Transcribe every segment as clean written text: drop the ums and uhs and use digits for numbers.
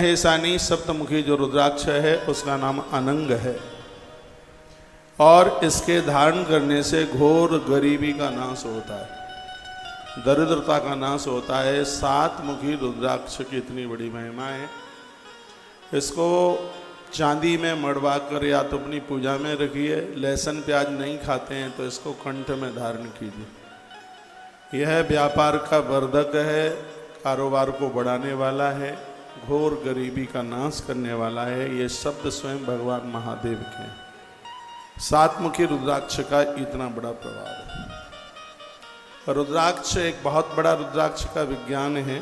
महेशानी सप्तमुखी जो रुद्राक्ष है उसका नाम अनंग है और इसके धारण करने से घोर गरीबी का नाश होता है, दरिद्रता का नाश होता है। 7 मुखी रुद्राक्ष की इतनी बड़ी महिमा है। इसको चांदी में मड़वा कर या तो अपनी पूजा में रखिए, लहसुन प्याज नहीं खाते हैं तो इसको कंठ में धारण कीजिए। यह व्यापार का वर्धक है, कारोबार को बढ़ाने वाला है, घोर गरीबी का नाश करने वाला है। ये शब्द स्वयं भगवान महादेव के हैं। 7 मुखी रुद्राक्ष का इतना बड़ा प्रभाव है। रुद्राक्ष एक बहुत बड़ा रुद्राक्ष का विज्ञान है।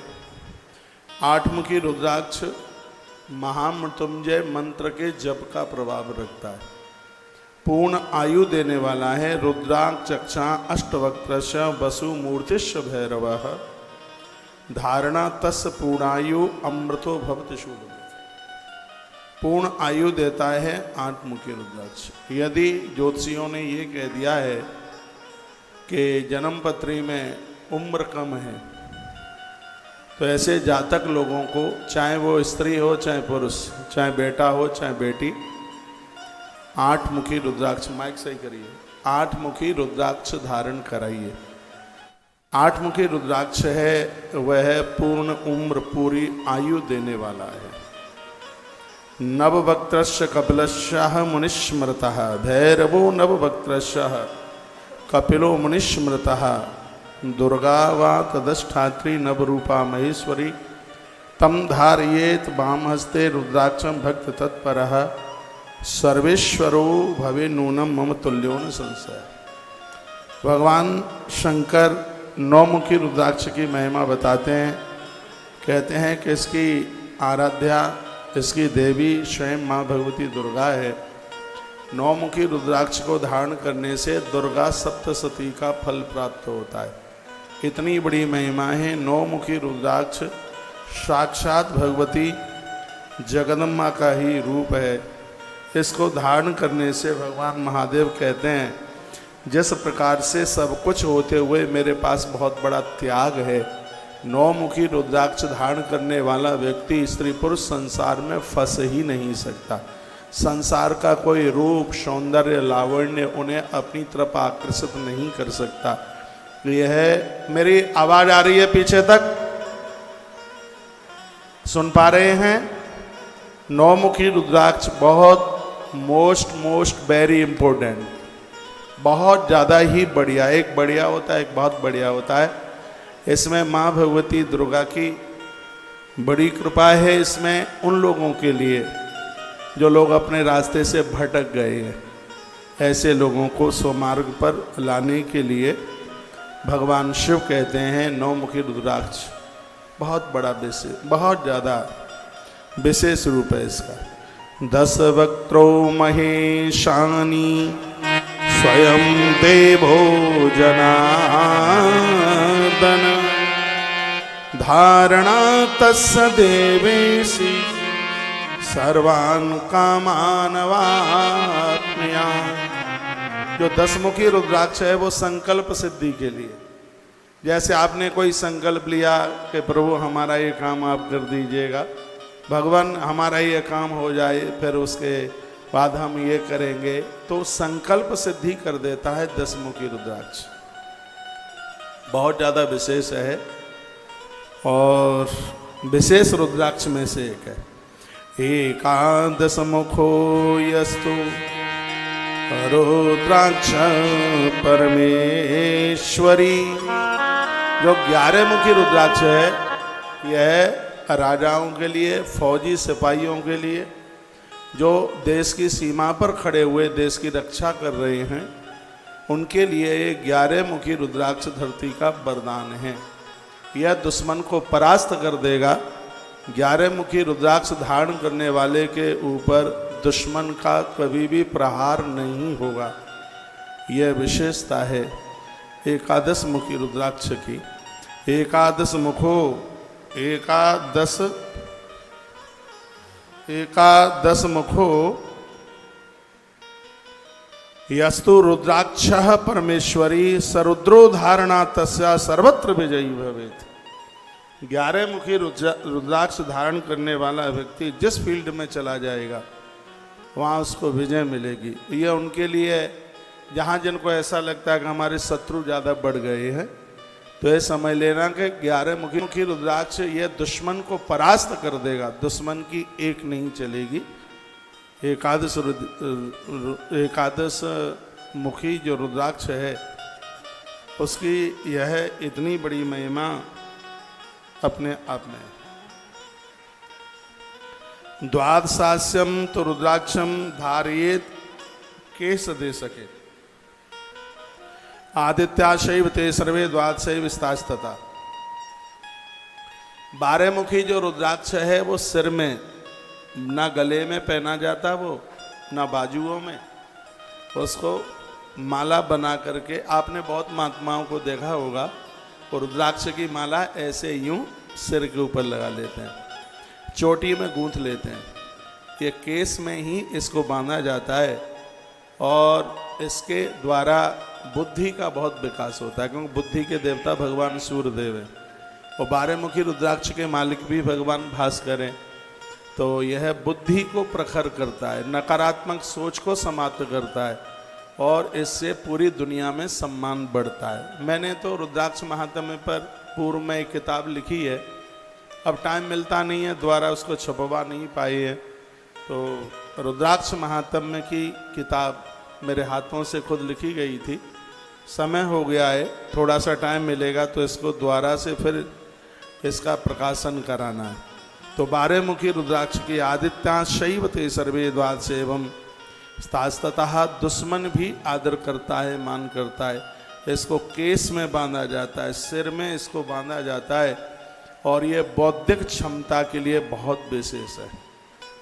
8 मुखी रुद्राक्ष महामृत्युंजय मंत्र के जप का प्रभाव रखता है, पूर्ण आयु देने वाला है। रुद्राक्ष चक्षा अष्टवक्त्रश वसु मूर्तिश भैरवः धारणा तस् पूर्णायु अमृतो भवति शुभ। पूर्ण आयु देता है 8 मुखी रुद्राक्ष। यदि ज्योतिषियों ने ये कह दिया है कि जन्म पत्री में उम्र कम है तो ऐसे जातक लोगों को, चाहे वो स्त्री हो चाहे पुरुष, चाहे बेटा हो चाहे बेटी, 8 मुखी रुद्राक्ष, माइक सही करिए, 8 मुखी रुद्राक्ष धारण कराइए। 8 मुखी रुद्राक्ष है वह पूर्ण उम्र, पूरी आयु देने वाला है। नववक्त्रस्य कपिलस्य मुनिस्मृतः भैरवो नववक्त्रस्य कपिलो मुनिस्मृतः दुर्गा वा तदष्ठात्री नवरूपा महेश्वरी तम धारयेत वामहस्ते रुद्राक्षं भक्त तत्परः सर्वेश्वरो भवे नूनम मम तुल्यो न संशय। भगवान शंकर 9 मुखी रुद्राक्ष की महिमा बताते हैं। कहते हैं कि इसकी आराध्या, इसकी देवी स्वयं माँ भगवती दुर्गा है। 9 मुखी रुद्राक्ष को धारण करने से दुर्गा सप्तशती का फल प्राप्त होता है। इतनी बड़ी महिमा है। 9 मुखी रुद्राक्ष साक्षात भगवती जगदम्बा का ही रूप है। इसको धारण करने से भगवान महादेव कहते हैं, जिस प्रकार से सब कुछ होते हुए मेरे पास बहुत बड़ा त्याग है, 9 मुखी रुद्राक्ष धारण करने वाला व्यक्ति स्त्री पुरुष संसार में फंस ही नहीं सकता। संसार का कोई रूप, सौंदर्य, लावण्य उन्हें अपनी तरफ आकर्षित नहीं कर सकता। यह मेरी आवाज आ रही है पीछे तक? सुन पा रहे हैं? 9 मुखी रुद्राक्ष बहुत मोस्ट वेरी इंपॉर्टेंट, बहुत ज़्यादा ही बढ़िया। एक बढ़िया होता है, एक बहुत बढ़िया होता है। इसमें माँ भगवती दुर्गा की बड़ी कृपा है। इसमें उन लोगों के लिए जो लोग अपने रास्ते से भटक गए हैं, ऐसे लोगों को स्वमार्ग पर लाने के लिए भगवान शिव कहते हैं 9 मुखी रुद्राक्ष बहुत बड़ा विशेष, बहुत ज़्यादा विशेष रूप है इसका। 10 वक्त्रो महेशानी स्वयं देवो जनार्दन धारणा तस्य देवेशी सर्वान् कामान वाप्नुयात्। जो 10 मुखी रुद्राक्ष है वो संकल्प सिद्धि के लिए, जैसे आपने कोई संकल्प लिया कि प्रभु हमारा ये काम आप कर दीजिएगा, भगवान हमारा ये काम हो जाए, फिर उसके बाद हम ये करेंगे, तो संकल्प सिद्धि कर देता है 10 मुखी रुद्राक्ष। बहुत ज़्यादा विशेष है और विशेष रुद्राक्ष में से एक है। एकादश मुखो यस्तु रुद्राक्ष परमेश्वरी। जो 11 मुखी रुद्राक्ष है यह राजाओं के लिए, फौजी सिपाहियों के लिए, जो देश की सीमा पर खड़े हुए देश की रक्षा कर रहे हैं, उनके लिए ये 11 मुखी रुद्राक्ष धरती का वरदान है। यह दुश्मन को परास्त कर देगा। 11 मुखी रुद्राक्ष धारण करने वाले के ऊपर दुश्मन का कभी भी प्रहार नहीं होगा। यह विशेषता है एकादश मुखी रुद्राक्ष की। एकादश मुखो, एकादश मुखो यस्तु रुद्राक्षः परमेश्वरी सरुद्रो धारणा तस्या सर्वत्र विजयी भवेत्। 11 मुखी रुद्राक्ष धारण करने वाला व्यक्ति जिस फील्ड में चला जाएगा वहाँ उसको विजय मिलेगी। ये उनके लिए है जहाँ जिनको ऐसा लगता है कि हमारे शत्रु ज़्यादा बढ़ गए हैं, तो ये समझ लेना कि 11 मुखी रुद्राक्ष ये दुश्मन को परास्त कर देगा, दुश्मन की एक नहीं चलेगी। एकादश मुखी जो रुद्राक्ष है उसकी यह इतनी बड़ी महिमा अपने आप में। द्वादशास्यम तो रुद्राक्षम धारयेत केस दे सके आदित्याशैव ते सर्वे द्वादशैव स्तास्तता। 12 मुखी जो रुद्राक्ष है वो सिर में, ना गले में पहना जाता, वो ना बाजुओं में, उसको माला बना करके आपने बहुत महात्माओं को देखा होगा, वो रुद्राक्ष की माला ऐसे यूं सिर के ऊपर लगा लेते हैं, चोटी में गूंथ लेते हैं। ये केस में ही इसको बांधा जाता है और इसके द्वारा बुद्धि का बहुत विकास होता है, क्योंकि बुद्धि के देवता भगवान सूर्यदेव हैं और 12 मुखी रुद्राक्ष के मालिक भी भगवान भास्कर हैं। तो यह बुद्धि को प्रखर करता है, नकारात्मक सोच को समाप्त करता है और इससे पूरी दुनिया में सम्मान बढ़ता है। मैंने तो रुद्राक्ष महात्म्य पर पूर्व में एक किताब लिखी है, अब टाइम मिलता नहीं है, द्वारा उसको छपवा नहीं पाई है। तो रुद्राक्ष महात्म्य की किताब मेरे हाथों से खुद लिखी गई थी, समय हो गया है, थोड़ा सा टाइम मिलेगा तो इसको द्वारा से फिर इसका प्रकाशन कराना है। तो 12 मुखी रुद्राक्ष की आदित्याशैव ते सर्वे द्वादश एवं स्तास्ततः, दुश्मन भी आदर करता है, मान करता है। इसको केस में बांधा जाता है, सिर में इसको बांधा जाता है और ये बौद्धिक क्षमता के लिए बहुत विशेष है।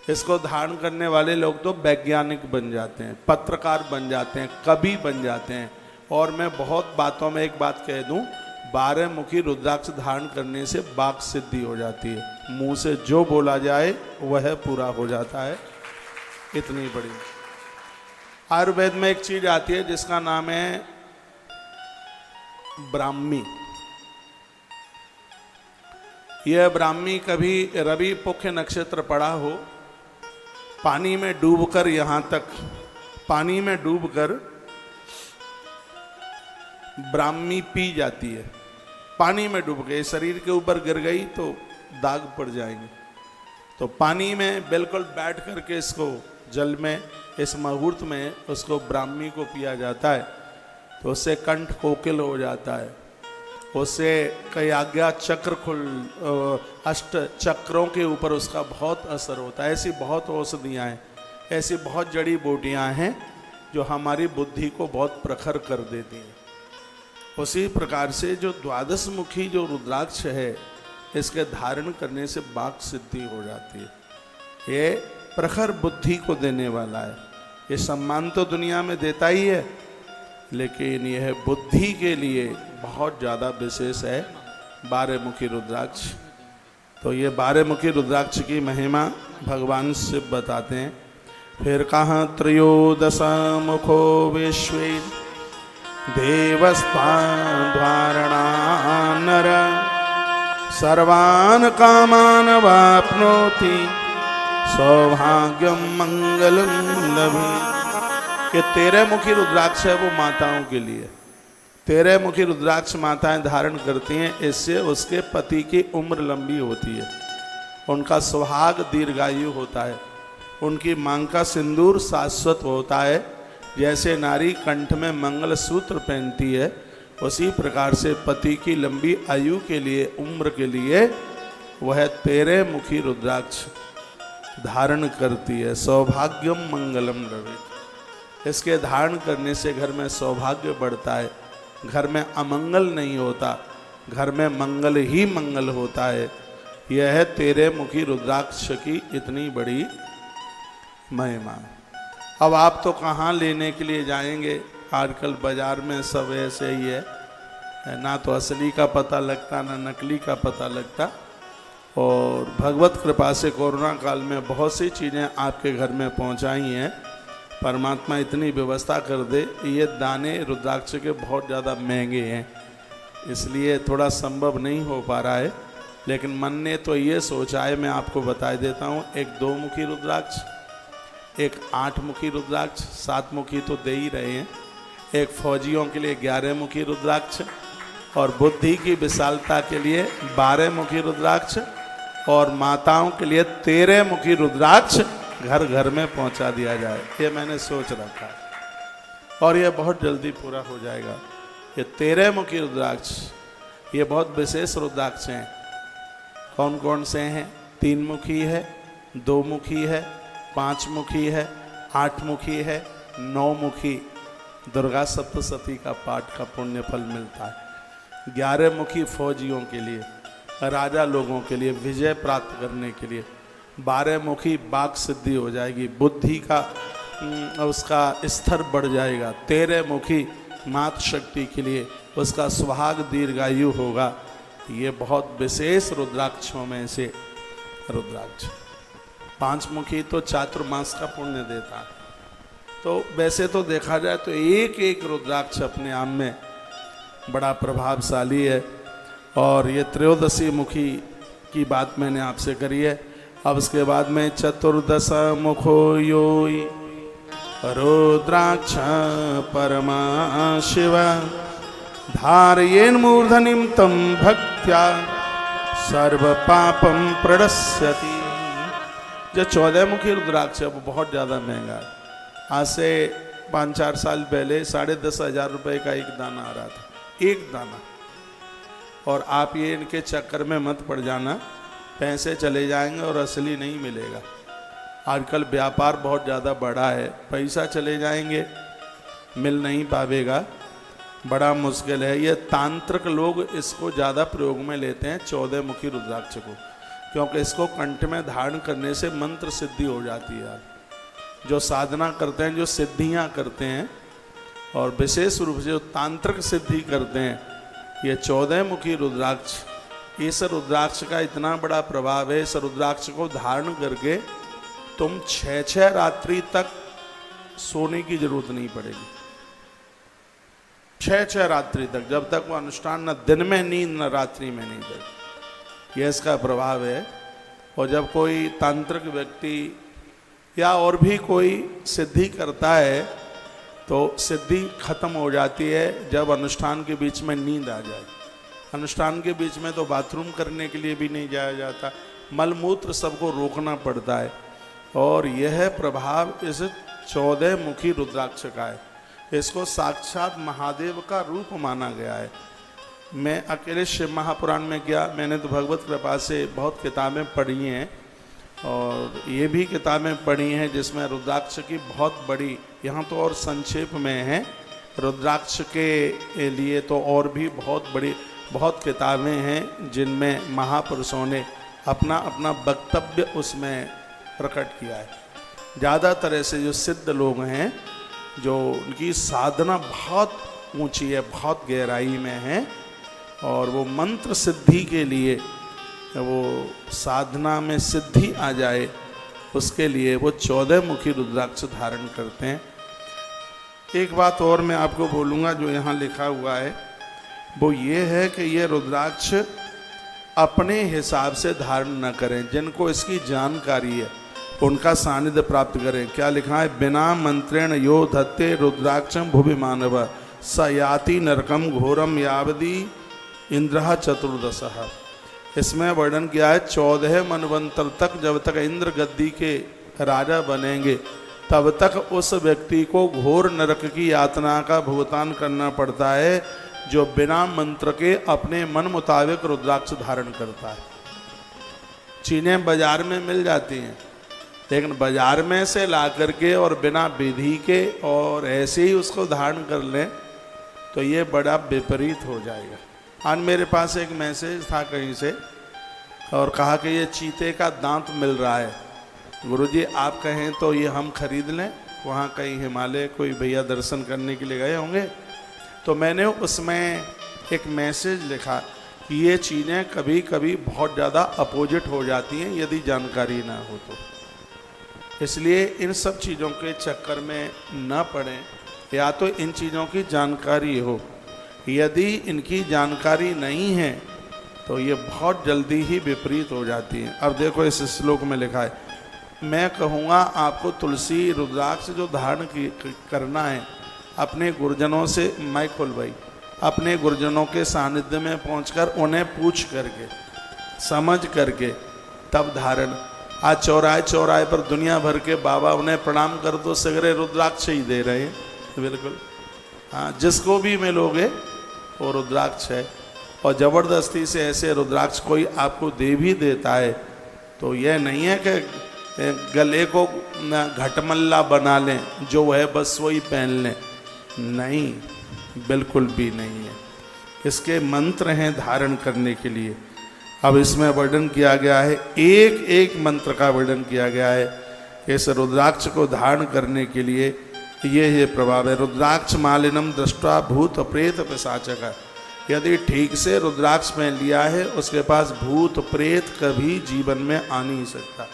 इसको धारण करने वाले लोग तो वैज्ञानिक बन जाते हैं, पत्रकार बन जाते हैं, कवि बन जाते हैं। और मैं बहुत बातों में एक बात कह दूं, 12 मुखी रुद्राक्ष धारण करने से वाक सिद्धि हो जाती है, मुंह से जो बोला जाए वह पूरा हो जाता है। इतनी बड़ी आयुर्वेद में एक चीज आती है जिसका नाम है ब्राह्मी। यह ब्राह्मी कभी रवि पुख्य नक्षत्र पड़ा हो, पानी में डूबकर, यहां तक पानी में डूबकर ब्राह्मी पी जाती है। पानी में डूब गए, शरीर के ऊपर गिर गई तो दाग पड़ जाएंगे। तो पानी में बिल्कुल बैठ करके इसको जल में, इस मुहूर्त में उसको ब्राह्मी को पिया जाता है तो उससे कंठ कोकिल हो जाता है, उससे कई आज्ञा चक्र अष्ट चक्रों के ऊपर उसका बहुत असर होता है। ऐसी बहुत औषधियाँ हैं, ऐसी बहुत जड़ी बूटियाँ हैं जो हमारी बुद्धि को बहुत प्रखर कर देती हैं। उसी प्रकार से जो 12 मुखी जो रुद्राक्ष है, इसके धारण करने से वाक सिद्धि हो जाती है। ये प्रखर बुद्धि को देने वाला है। ये सम्मान तो दुनिया में देता ही है, लेकिन यह बुद्धि के लिए बहुत ज़्यादा विशेष है 12 मुखी रुद्राक्ष। तो ये 12 मुखी रुद्राक्ष की महिमा भगवान शिव बताते हैं। फिर कहाँ त्रयोदश मुखो विश्वे देवस्तान धारणा नर सर्वान कामान वाप्नोति सौभाग्यम मंगलम लभे। कि 13 मुखी रुद्राक्ष है वो माताओं के लिए, 13 मुखी रुद्राक्ष माताएं धारण करती हैं, इससे उसके पति की उम्र लंबी होती है, उनका सुहाग दीर्घायु होता है, उनकी मांग का सिंदूर शाश्वत होता है। जैसे नारी कंठ में मंगल सूत्र पहनती है, उसी प्रकार से पति की लंबी आयु के लिए, उम्र के लिए वह 13 मुखी रुद्राक्ष धारण करती है। सौभाग्यम मंगलम लभेत। इसके धारण करने से घर में सौभाग्य बढ़ता है, घर में अमंगल नहीं होता, घर में मंगल ही मंगल होता है। यह है 13 मुखी रुद्राक्ष की इतनी बड़ी महिमा। अब आप तो कहाँ लेने के लिए जाएंगे, आजकल बाजार में सब ऐसे ही है, ना तो असली का पता लगता ना नकली का पता लगता। और भगवत कृपा से कोरोना काल में बहुत सी चीज़ें आपके घर में पहुंचाई हैं। परमात्मा इतनी व्यवस्था कर दे। ये दाने रुद्राक्ष के बहुत ज़्यादा महंगे हैं, इसलिए थोड़ा संभव नहीं हो पा रहा है, लेकिन मन ने तो ये सोचा है, मैं आपको बता देता हूँ, एक 2 मुखी रुद्राक्ष, एक 8 मुखी रुद्राक्ष, 7 मुखी तो दे ही रहे हैं, एक फौजियों के लिए 11 मुखी रुद्राक्ष, और बुद्धि की विशालता के लिए 12 मुखी रुद्राक्ष, और माताओं के लिए 13 मुखी रुद्राक्ष घर घर में पहुंचा दिया जाए। ये मैंने सोच रखा है और ये बहुत जल्दी पूरा हो जाएगा। ये 13 मुखी रुद्राक्ष, ये बहुत विशेष रुद्राक्ष हैं। कौन कौन से हैं? 3 मुखी है, 2 मुखी है, 5 मुखी है, 8 मुखी है, 9 मुखी दुर्गा सप्तशती का पाठ का पुण्य फल मिलता है। 11 मुखी फौजियों के लिए, राजा लोगों के लिए, विजय प्राप्त करने के लिए। 12 मुखी बाक सिद्धि हो जाएगी, बुद्धि का उसका स्तर बढ़ जाएगा। 13 मुखी मात शक्ति के लिए, उसका सुहाग दीर्घायु होगा। ये बहुत विशेष रुद्राक्षों में से रुद्राक्ष। 5 मुखी तो चातुर्मास का पुण्य देता है। तो वैसे तो देखा जाए तो एक एक रुद्राक्ष अपने आप में बड़ा प्रभावशाली है। और ये 13 मुखी की बात मैंने आपसे करी है। अब उसके बाद में 14 मुखो योई रुद्राक्ष परमा शिव धारयेन मूर्धनिम तम भक्त्या सर्व पापम प्रणश्यति। जो 14 मुखी रुद्राक्ष है वो बहुत ज़्यादा महंगा है। आज से 5-4 साल पहले 10,500 रुपये का एक दाना आ रहा था, एक दाना। और आप ये इनके चक्कर में मत पड़ जाना, पैसे चले जाएंगे और असली नहीं मिलेगा। आजकल व्यापार बहुत ज़्यादा बढ़ा है, पैसा चले जाएंगे, मिल नहीं पावेगा, बड़ा मुश्किल है। ये तांत्रिक लोग इसको ज़्यादा प्रयोग में लेते हैं 14 मुखी रुद्राक्ष को, क्योंकि इसको कंठ में धारण करने से मंत्र सिद्धि हो जाती है। जो साधना करते हैं, जो सिद्धियां करते हैं, और विशेष रूप से जो तांत्रिक सिद्धि करते हैं, ये 14 मुखी रुद्राक्ष, इस रुद्राक्ष का इतना बड़ा प्रभाव है। इस रुद्राक्ष को धारण करके तुम 6 रात्रि तक सोने की जरूरत नहीं पड़ेगी। 6 रात्रि तक, जब तक वो अनुष्ठान, न दिन में नींद न रात्रि में नींद, ये इसका प्रभाव है। और जब कोई तांत्रिक व्यक्ति या और भी कोई सिद्धि करता है तो सिद्धि खत्म हो जाती है जब अनुष्ठान के बीच में नींद आ जाए। अनुष्ठान के बीच में तो बाथरूम करने के लिए भी नहीं जाया जाता, मलमूत्र सबको रोकना पड़ता है। और यह प्रभाव इस 14 मुखी रुद्राक्ष का है। इसको साक्षात महादेव का रूप माना गया है। मैं अकेले शिव महापुराण में गया, मैंने तो भगवत कृपा से बहुत किताबें पढ़ी हैं, और ये भी किताबें पढ़ी हैं जिसमें रुद्राक्ष की बहुत बड़ी, यहाँ तो और संक्षेप में है, रुद्राक्ष के लिए तो और भी बहुत बड़ी बहुत किताबें हैं जिनमें महापुरुषों ने अपना अपना वक्तव्य उसमें प्रकट किया है। ज़्यादातर ऐसे जो सिद्ध लोग हैं, जो उनकी साधना बहुत ऊंची है, बहुत गहराई में है, और वो मंत्र सिद्धि के लिए, वो साधना में सिद्धि आ जाए उसके लिए वो 14 मुखी रुद्राक्ष धारण करते हैं। एक बात और मैं आपको बोलूँगा जो यहाँ लिखा हुआ है, वो ये है कि ये रुद्राक्ष अपने हिसाब से धारण न करें। जिनको इसकी जानकारी है उनका सानिध्य प्राप्त करें। क्या लिखा है? बिना मंत्रेण यो धत्ते रुद्राक्षम भुवि मानव स याति नरकम घोरम यावदी इंद्र चतुर्दशः। इसमें वर्णन किया है 14 मनवंतर तक, जब तक इंद्र गद्दी के राजा बनेंगे तब तक उस व्यक्ति को घोर नरक की यातना का भुगतान करना पड़ता है जो बिना मंत्र के अपने मन मुताबिक रुद्राक्ष धारण करता है। चीनें बाजार में मिल जाती हैं, लेकिन बाजार में से ला करके और बिना विधि के और ऐसे ही उसको धारण कर लें तो ये बड़ा विपरीत हो जाएगा। आज मेरे पास एक मैसेज था कहीं से, और कहा कि ये चीते का दांत मिल रहा है, गुरुजी आप कहें तो ये हम खरीद लें। वहाँ कहीं हिमालय कोई भैया दर्शन करने के लिए गए होंगे, तो मैंने उसमें एक मैसेज लिखा कि ये चीज़ें कभी कभी बहुत ज़्यादा अपोजिट हो जाती हैं यदि जानकारी ना हो तो। इसलिए इन सब चीज़ों के चक्कर में न पड़ें, या तो इन चीज़ों की जानकारी हो। यदि इनकी जानकारी नहीं है तो ये बहुत जल्दी ही विपरीत हो जाती हैं। अब देखो इस श्लोक में लिखा है, मैं कहूँगा आपको तुलसी रुद्राक्ष जो धारण करना है अपने गुरुजनों से, मैं खोल भाई, अपने गुरुजनों के सानिध्य में पहुंचकर उन्हें पूछ करके समझ करके तब धारण। आज चौराहे चौराहे पर दुनिया भर के बाबा उन्हें प्रणाम कर दो सगरे रुद्राक्ष ही दे रहे हैं। बिल्कुल हाँ, जिसको भी मिलोगे वो रुद्राक्ष है। और ज़बरदस्ती से ऐसे रुद्राक्ष कोई आपको दे भी देता है तो यह नहीं है कि गले को घटमल्ला बना लें, जो है बस वही पहन लें, नहीं, बिल्कुल भी नहीं है। इसके मंत्र हैं धारण करने के लिए। अब इसमें वर्णन किया गया है, एक एक मंत्र का वर्णन किया गया है। इस रुद्राक्ष को धारण करने के लिए ये प्रभाव है। रुद्राक्ष मालिनम दृष्टा भूत प्रेत पिशाचक। यदि ठीक से रुद्राक्ष में लिया है उसके पास भूत प्रेत कभी जीवन में आ नहीं सकता।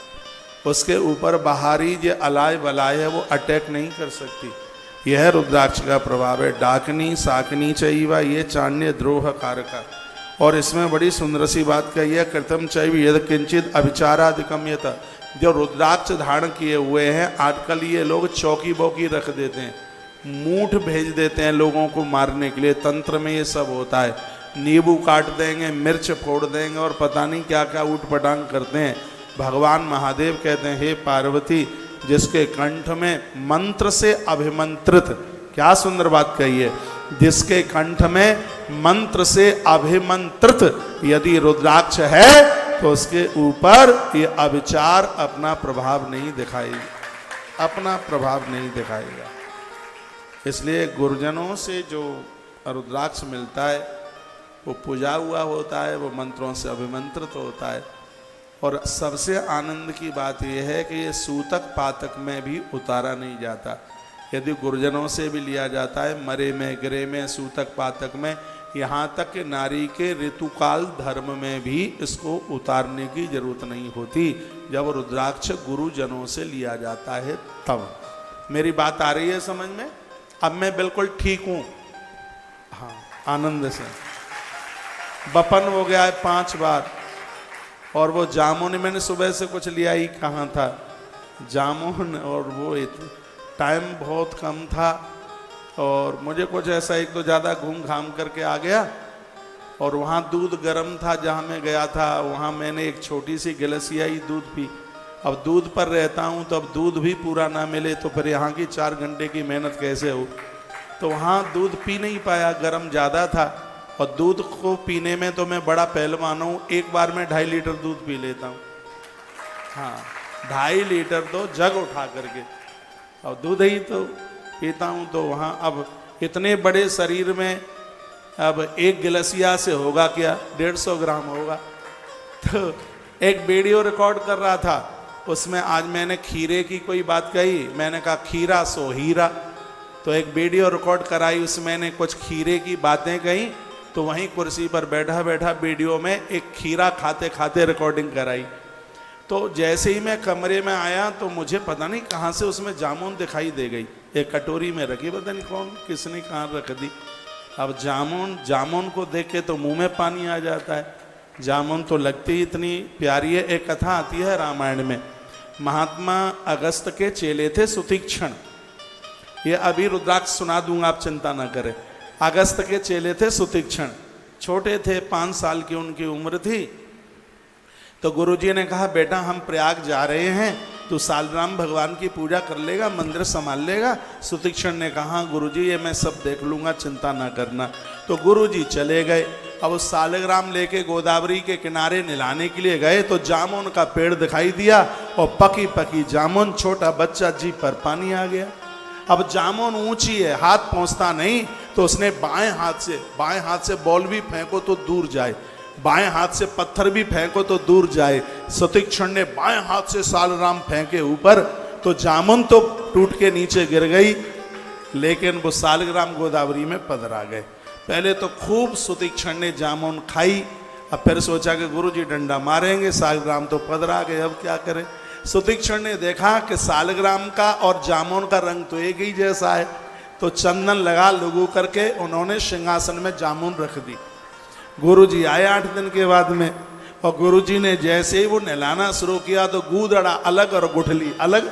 उसके ऊपर बाहरी जो अलाय वलाय है वो अटैक नहीं कर सकती। यह रुद्राक्ष का प्रभाव है। डाकनी साकनी चैवा ये चाण्य द्रोह कारका। और इसमें बड़ी सुंदर सी बात कही है, कृतम चैव यद किंचित अभिचारादिकम यत। जो रुद्राक्ष धारण किए हुए हैं आजकल ये लोग चौकी बौकी रख देते हैं, मूठ भेज देते हैं लोगों को मारने के लिए। तंत्र में ये सब होता है, नींबू काट देंगे, मिर्च फोड़ देंगे और पता नहीं क्या क्या ऊट पटांग करते हैं। भगवान महादेव कहते हैं, हे पार्वती, जिसके कंठ में मंत्र से अभिमंत्रित, क्या सुंदर बात कही है, जिसके कंठ में मंत्र से अभिमंत्रित यदि रुद्राक्ष है तो उसके ऊपर ये अविचार अपना प्रभाव नहीं दिखाएगा, अपना प्रभाव नहीं दिखाएगा। इसलिए गुरुजनों से जो रुद्राक्ष मिलता है वो पूजा हुआ होता है, वो मंत्रों से अभिमंत्रित होता है। और सबसे आनंद की बात यह है कि ये सूतक पातक में भी उतारा नहीं जाता। यदि गुरुजनों से भी लिया जाता है, मरे में गिरे में सूतक पातक में, यहाँ तक कि नारी के ऋतुकाल धर्म में भी इसको उतारने की जरूरत नहीं होती जब रुद्राक्ष गुरुजनों से लिया जाता है तब। मेरी बात आ रही है समझ में? अब मैं बिल्कुल ठीक हूँ, हाँ, आनंद से। बपन हो गया है 5 बार। और वो जामुन मैंने सुबह से कुछ लिया ही कहाँ था, जामुन, और वो टाइम बहुत कम था और मुझे कुछ ऐसा एक तो ज़्यादा घूम घाम करके आ गया। और वहाँ दूध गर्म था जहाँ मैं गया था, वहाँ मैंने एक छोटी सी गिलसिया ही दूध पी। अब दूध पर रहता हूँ तो अब दूध भी पूरा ना मिले तो फिर यहाँ की 4 घंटे की मेहनत कैसे हो। तो वहाँ दूध पी नहीं पाया, गर्म ज़्यादा था। और दूध को पीने में तो मैं बड़ा पहलवान हूँ, एक बार में 2.5 लीटर दूध पी लेता हूँ। हाँ, 2.5 लीटर तो जग उठा करके, और दूध ही तो पीता हूँ। तो वहाँ अब इतने बड़े शरीर में अब एक गिलसिया से होगा क्या, 150 ग्राम होगा। तो एक वीडियो रिकॉर्ड कर रहा था, उसमें आज मैंने खीरे की कोई बात कही, मैंने कहा खीरा सो हीरा। तो एक वीडियो रिकॉर्ड कराई, उसमें मैंने कुछ खीरे की बातें कही, तो वहीं कुर्सी पर बैठा बैठा वीडियो में एक खीरा खाते खाते रिकॉर्डिंग कराई। तो जैसे ही मैं कमरे में आया तो मुझे पता नहीं कहाँ से उसमें जामुन दिखाई दे गई, एक कटोरी में रखी, पता नहीं कौन किसने कहाँ रख दी। अब जामुन को देख के तो मुंह में पानी आ जाता है। जामुन तो लगती ही इतनी प्यारी है। एक कथा आती है रामायण में, महात्मा अगस्त के चेले थे सुतीक्षण। ये अभी रुद्राक्ष सुना दूंगा, आप चिंता ना करें। अगस्त के चेले थे सुतीक्षण, छोटे थे, 5 साल की उनकी उम्र थी। तो गुरुजी ने कहा, बेटा हम प्रयाग जा रहे हैं, तू सालग्राम भगवान की पूजा कर लेगा, मंदिर संभाल लेगा। सुतीक्षण ने कहा, गुरुजी ये मैं सब देख लूँगा, चिंता ना करना। तो गुरुजी चले गए। अब उस सालग्राम लेके गोदावरी के किनारे नहलाने के लिए गए तो जामुन का पेड़ दिखाई दिया और पकी पकी जामुन, छोटा बच्चा जीभ पर पानी आ गया। अब जामुन ऊंची है, हाथ पहुंचता नहीं, तो उसने बाएं हाथ से बॉल भी फेंको तो दूर जाए, बाएं हाथ से पत्थर भी फेंको तो दूर जाए। सुतीक्षण ने बाएं हाथ से सालग्राम फेंके ऊपर, तो जामुन तो टूट के नीचे गिर गई, लेकिन वो सालग्राम गोदावरी में पधरा गए। पहले तो खूब सुतीक्षण ने जामुन खाई, अब फिर सोचा कि गुरुजी डंडा मारेंगे, सालग्राम तो पधरा गए, अब क्या करें। सुतीक्षण ने देखा कि सालग्राम का और जामुन का रंग तो एक ही जैसा है, तो चंदन लगा लुगू करके उन्होंने सिंहासन में जामुन रख दी। गुरुजी आए 8 दिन के बाद में, और गुरुजी ने जैसे ही वो नहलाना शुरू किया तो गूदड़ा अलग और गुठली अलग।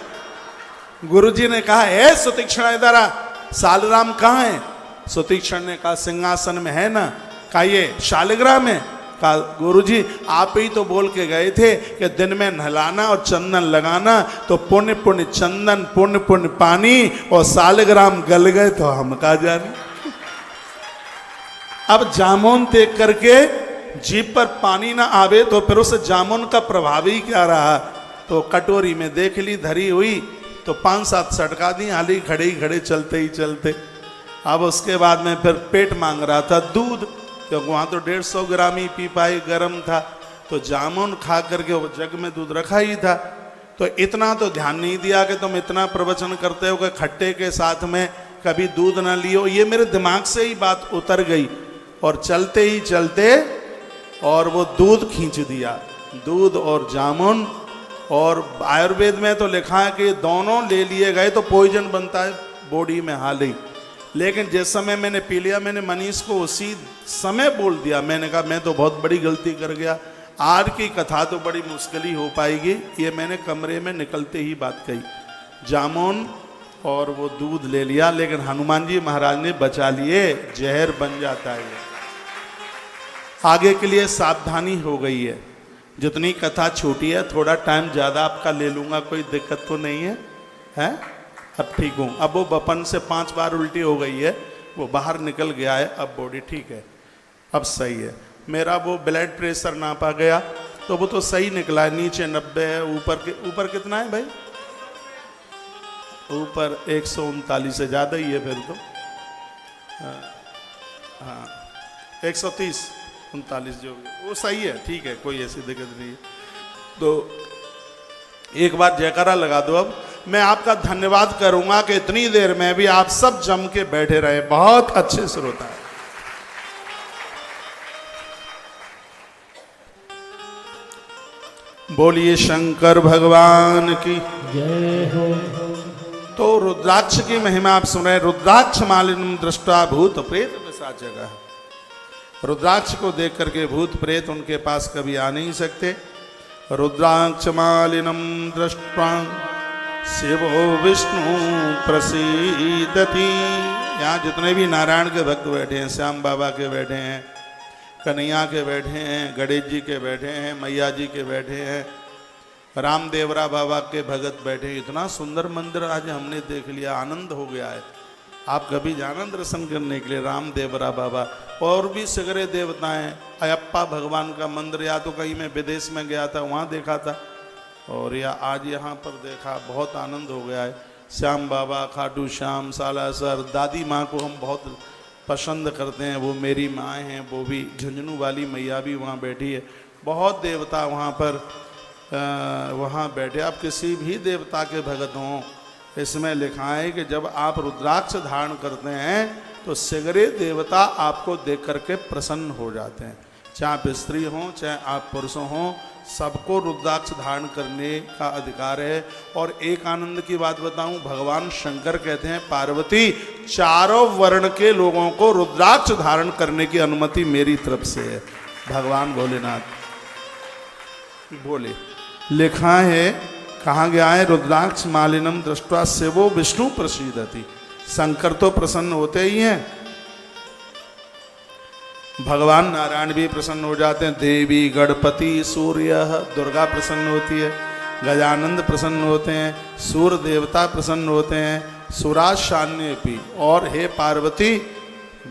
गुरुजी ने कहा, हे सुतीक्षण इधर आ, सालग्राम कहाँ है? सुतीक्षण ने कहा, सिंहासन में है ना। कहा, ये शालिग्राम है? कहा, गुरुजी आप ही तो बोल के गए थे कि दिन में नहलाना और चंदन लगाना, तो पुण्य पुण्य चंदन, पुण्य पुण्य पानी, और सालग्राम गल गए तो हम कहा जाने। अब जामुन देख करके जीभ पर पानी ना आवे तो फिर उस जामुन का प्रभाव ही क्या रहा। तो कटोरी में देख ली धरी हुई, तो 5-7 सटका दी, हाली खड़े ही खड़े चलते ही चलते। अब उसके बाद में फिर पेट मांग रहा था दूध, क्योंकि वहाँ तो 150 ग्राम ही पी पाए, गर्म था। तो जामुन खा करके वो जग में दूध रखा ही था। तो इतना तो ध्यान नहीं दिया कि तुम इतना प्रवचन करते हो कि खट्टे के साथ में कभी दूध ना लियो। ये मेरे दिमाग से ही बात उतर गई, और चलते ही चलते और वो दूध खींच दिया, दूध और जामुन। और आयुर्वेद में तो लिखा है कि दोनों ले लिए गए तो पॉइजन बनता है बॉडी में हाल ही। लेकिन जिस समय मैंने पी लिया, मैंने मनीष को उसी समय बोल दिया, मैंने कहा मैं तो बहुत बड़ी गलती कर गया, आज की कथा तो बड़ी मुश्किल ही हो पाएगी। ये मैंने कमरे में निकलते ही बात कही। जामुन और वो दूध ले लिया, लेकिन हनुमान जी महाराज ने बचा लिए, जहर बन जाता है। आगे के लिए सावधानी हो गई है। जितनी कथा छोटी है, थोड़ा टाइम ज़्यादा आपका ले लूँगा, कोई दिक्कत तो नहीं है, हैं? अब ठीक हूँ। अब वो बपन से 5 बार उल्टी हो गई है, वो बाहर निकल गया है, अब बॉडी ठीक है, अब सही है। मेरा वो ब्लड प्रेशर नापा गया तो वो तो सही निकला है, नीचे 90 है, ऊपर कितना है भाई? ऊपर 139 से ज़्यादा ही है फिर तो। हाँ 130 39 जो वो सही है, ठीक है, कोई ऐसी दिक्कत नहीं है। तो एक बार जयकारा लगा दो। अब मैं आपका धन्यवाद करूंगा कि इतनी देर में भी आप सब जम के बैठे रहे, बहुत अच्छे श्रोता है। बोलिए शंकर भगवान की जय हो। तो रुद्राक्ष की महिमा आप सुन रहे। रुद्राक्ष मालिनम दृष्टा भूत प्रेत पिशाचः। रुद्राक्ष को देख करके भूत प्रेत उनके पास कभी आ नहीं सकते। रुद्राक्ष मालिनम दृष्ट्वा शिवो विष्णु प्रसीदति। यहाँ जितने भी नारायण के भक्त बैठे हैं, श्याम बाबा के बैठे हैं, कन्हैया के बैठे हैं, गणेश जी के बैठे हैं, मैया जी के बैठे हैं, रामदेवरा बाबा के भगत बैठे हैं। इतना सुंदर मंदिर आज हमने देख लिया, आनंद हो गया है। आप कभी जाना दर्शन करने के लिए रामदेवरा बाबा। और भी सगरे देवताएं, अयप्पा भगवान का मंदिर, या तो कहीं मैं विदेश में गया था वहाँ देखा था, और या आज यहाँ पर देखा, बहुत आनंद हो गया है। श्याम बाबा, खाटू श्याम, सालासर, दादी माँ को हम बहुत पसंद करते हैं, वो मेरी माँ हैं, वो भी झुंझुनू वाली मैया भी वहाँ बैठी है। बहुत देवता वहाँ पर वहाँ बैठे। आप किसी भी देवता के भगत हों, इसमें लिखा है कि जब आप रुद्राक्ष धारण करते हैं तो सगरे देवता आपको देख करके प्रसन्न हो जाते हैं। चाहे आप स्त्री हों, चाहे आप पुरुष हों, सबको रुद्राक्ष धारण करने का अधिकार है। और एक आनंद की बात बताऊं, भगवान शंकर कहते हैं पार्वती, चारों वर्ण के लोगों को रुद्राक्ष धारण करने की अनुमति मेरी तरफ से है। भगवान भोलेनाथ बोले, लिखा है, कहा गया है, रुद्राक्ष मालिनम दृष्ट्वा शिवो विष्णु प्रसीदति। शंकर तो प्रसन्न होते ही हैं, भगवान नारायण भी प्रसन्न हो जाते हैं। देवी गणपति सूर्य, दुर्गा प्रसन्न होती है, गजानंद प्रसन्न होते हैं, सूर्य देवता प्रसन्न होते हैं, सुराज शान्यपी। और हे पार्वती,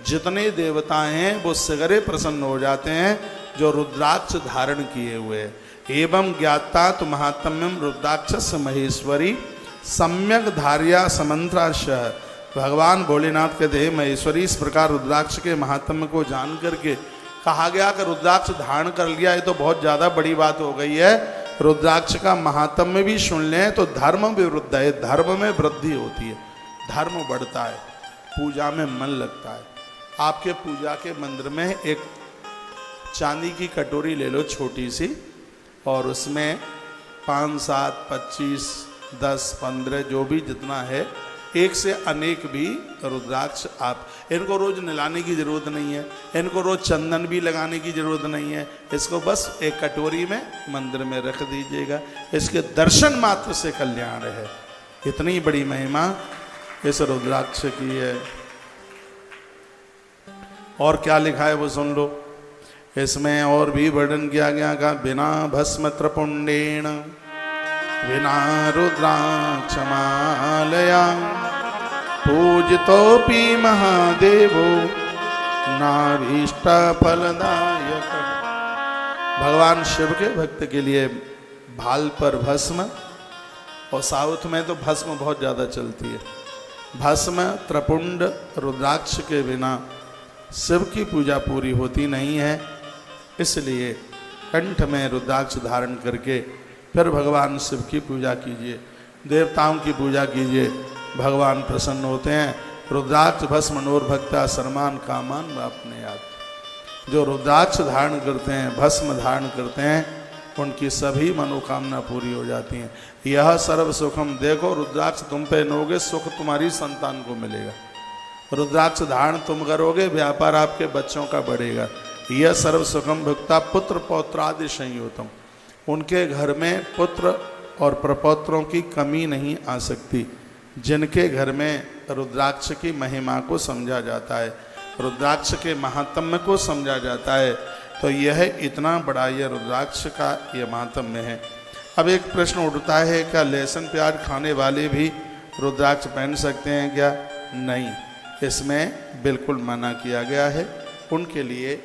जितने देवता हैं वो सगरे प्रसन्न हो जाते हैं जो रुद्राक्ष धारण किए हुए हैं। एवं ज्ञाता तो महात्म्यम रुद्राक्ष महेश्वरी सम्यक धार्या समंत्राश। भगवान भोलेनाथ कहते हैं महेश्वरी, इस प्रकार रुद्राक्ष के महात्म्य को जान करके कहा गया कि रुद्राक्ष धारण कर लिया, ये तो बहुत ज़्यादा बड़ी बात हो गई है। रुद्राक्ष का महात्म्य भी सुन लें तो धर्म भी वृद्धि है, धर्म में वृद्धि होती है, धर्म बढ़ता है, पूजा में मन लगता है। आपके पूजा के मंदिर में एक चांदी की कटोरी ले लो छोटी सी, और उसमें 5, 7, 25, 10, 15 जो भी जितना है एक से अनेक भी रुद्राक्ष आप, इनको रोज नहलाने की जरूरत नहीं है, इनको रोज चंदन भी लगाने की जरूरत नहीं है, इसको बस एक कटोरी में मंदिर में रख दीजिएगा, इसके दर्शन मात्र से कल्याण है। इतनी बड़ी महिमा इस रुद्राक्ष की है। और क्या लिखा है वो सुन लो। इसमें और भी वर्णन किया गया का बिना भस्म त्रपुंडेण विना रुद्राक्षमालया पूजितोपि महादेवो नाभीष्ट फलदायक। भगवान शिव के भक्त के लिए भाल पर भस्म, और साउथ में तो भस्म बहुत ज़्यादा चलती है, भस्म त्रपुंड रुद्राक्ष के बिना शिव की पूजा पूरी होती नहीं है। इसलिए कंठ में रुद्राक्ष धारण करके फिर भगवान शिव की पूजा कीजिए, देवताओं की पूजा कीजिए, भगवान प्रसन्न होते हैं। रुद्राक्ष भस्म नोर्भक्ता सर्मान कामान अपने याद। जो रुद्राक्ष धारण करते हैं, भस्म धारण करते हैं, उनकी सभी मनोकामना पूरी हो जाती हैं। यह सर्व सुखम, देखो रुद्राक्ष तुम पहनोगे, सुख तुम्हारी संतान को मिलेगा। रुद्राक्ष धारण तुम करोगे, व्यापार आपके बच्चों का बढ़ेगा। यह सर्व सुखम भुक्ता पुत्र पौत्रादि संयुतम, उनके घर में पुत्र और प्रपौत्रों की कमी नहीं आ सकती। जिनके घर में रुद्राक्ष की महिमा को समझा जाता है, रुद्राक्ष के महात्म्य को समझा जाता है, तो यह इतना बड़ा यह रुद्राक्ष का यह महात्म्य है। अब एक प्रश्न उठता है, क्या लहसुन प्याज खाने वाले भी रुद्राक्ष पहन सकते हैं क्या? नहीं, इसमें बिल्कुल मना किया गया है, उनके लिए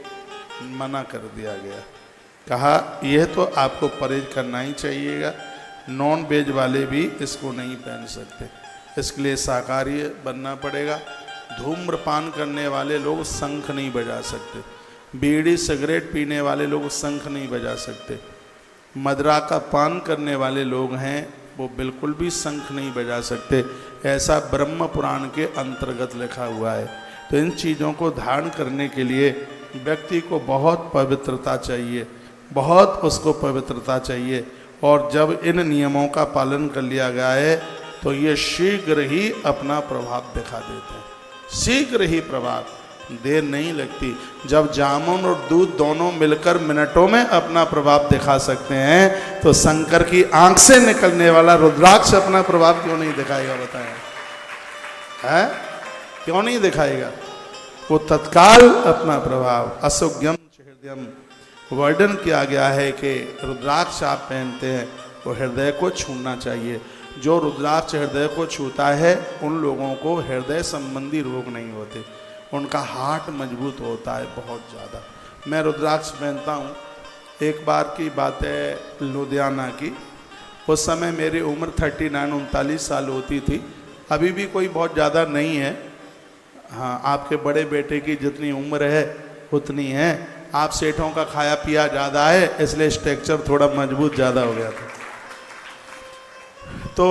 मना कर दिया गया। कहा यह तो आपको परहेज करना ही चाहिएगा, नॉन वेज वाले भी इसको नहीं पहन सकते, इसके लिए शाकाहारी बनना पड़ेगा। धूम्रपान करने वाले लोग शंख नहीं बजा सकते, बीड़ी सिगरेट पीने वाले लोग शंख नहीं बजा सकते, मदरा का पान करने वाले लोग हैं वो बिल्कुल भी शंख नहीं बजा सकते, ऐसा ब्रह्म पुराण के अंतर्गत लिखा हुआ है। तो इन चीज़ों को धारण करने के लिए व्यक्ति को बहुत पवित्रता चाहिए, बहुत उसको पवित्रता चाहिए। और जब इन नियमों का पालन कर लिया गया है तो ये शीघ्र ही अपना प्रभाव दिखा देते हैं, शीघ्र ही प्रभाव, देर नहीं लगती। जब जामुन और दूध दोनों मिलकर मिनटों में अपना प्रभाव दिखा सकते हैं, तो शंकर की आंख से निकलने वाला रुद्राक्ष अपना प्रभाव क्यों नहीं दिखाएगा? बताएं, है क्यों नहीं दिखाएगा? वो तत्काल अपना प्रभाव। असुज्ञम हृदयम, वर्णन किया गया है कि रुद्राक्ष आप पहनते हैं वो हृदय को छूना चाहिए। जो रुद्राक्ष हृदय को छूता है उन लोगों को हृदय संबंधी रोग नहीं होते, उनका हार्ट मजबूत होता है बहुत ज़्यादा। मैं रुद्राक्ष पहनता हूँ। एक बार की बात है लुधियाना की, उस समय मेरी उम्र 39-39 साल होती थी, अभी भी कोई बहुत ज़्यादा नहीं है। हाँ, आपके बड़े बेटे की जितनी उम्र है उतनी है। आप सेठों का खाया पिया ज़्यादा है, इसलिए स्ट्रक्चर थोड़ा मजबूत ज़्यादा हो गया था। तो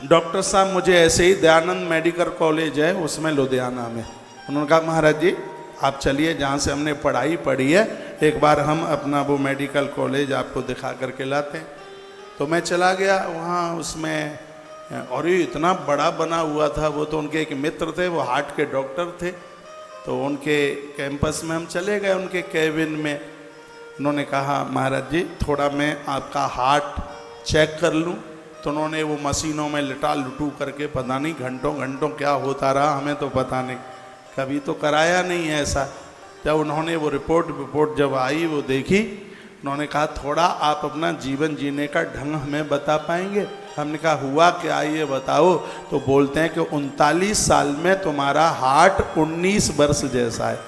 डॉक्टर साहब मुझे ऐसे ही दयानंद मेडिकल कॉलेज है उसमें लुधियाना में, उन्होंने कहा महाराज जी आप चलिए, जहाँ से हमने पढ़ाई पढ़ी है एक बार हम अपना वो मेडिकल कॉलेज आपको दिखा करके लाते हैं। तो मैं चला गया वहाँ उसमें, और ये इतना बड़ा बना हुआ था। वो तो उनके एक मित्र थे, वो हार्ट के डॉक्टर थे, तो उनके कैंपस में हम चले गए, उनके कैबिन में। उन्होंने कहा महाराज जी थोड़ा मैं आपका हार्ट चेक कर लूँ। तो उन्होंने वो मशीनों में लिटा लुटू करके पता नहीं घंटों घंटों क्या होता रहा, हमें तो पता नहीं, कभी तो कराया नहीं है ऐसा। जब उन्होंने वो रिपोर्ट जब आई वो देखी, उन्होंने कहा थोड़ा आप अपना जीवन जीने का ढंग हमें बता पाएंगे? हमने कहा हुआ क्या ये बताओ। तो बोलते हैं कि 39 साल में तुम्हारा हार्ट 19 वर्ष जैसा है,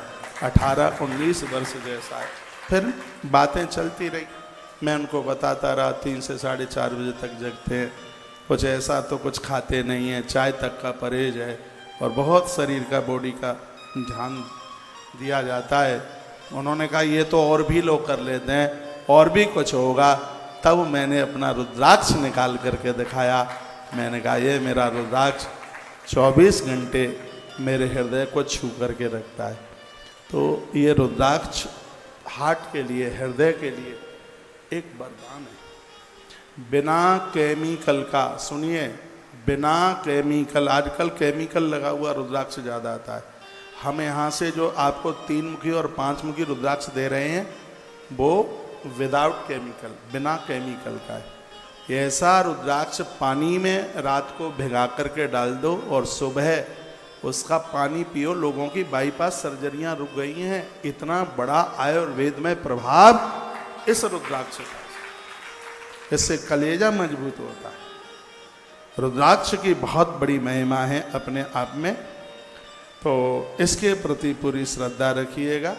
18-19 वर्ष जैसा है। फिर बातें चलती रही, मैं उनको बताता रहा। 3 से 4:30 बजे तक जगते हैं, कुछ ऐसा तो कुछ खाते नहीं हैं, चाय तक का परहेज है, और बहुत शरीर का बॉडी का ध्यान दिया जाता है। उन्होंने कहा ये तो और भी लोग कर लेते हैं, और भी कुछ होगा। तब मैंने अपना रुद्राक्ष निकाल करके दिखाया। मैंने कहा ये मेरा रुद्राक्ष 24 घंटे मेरे हृदय को छू करके रखता है। तो ये रुद्राक्ष हार्ट के लिए, हृदय के लिए एक वरदान है, बिना केमिकल का। सुनिए, बिना केमिकल, आजकल केमिकल लगा हुआ रुद्राक्ष ज़्यादा आता है। हम यहाँ से जो आपको 3 मुखी और 5 मुखी रुद्राक्ष दे रहे हैं वो विदाउट केमिकल, बिना केमिकल का है। ये ऐसा रुद्राक्ष पानी में रात को भिगा करके डाल दो और सुबह उसका पानी पियो। लोगों की बाईपास सर्जरियां रुक गई हैं। इतना बड़ा आयुर्वेद में प्रभाव इस रुद्राक्ष का, इससे कलेजा मजबूत होता है। रुद्राक्ष की बहुत बड़ी महिमा है अपने आप में, तो इसके प्रति पूरी श्रद्धा रखिएगा।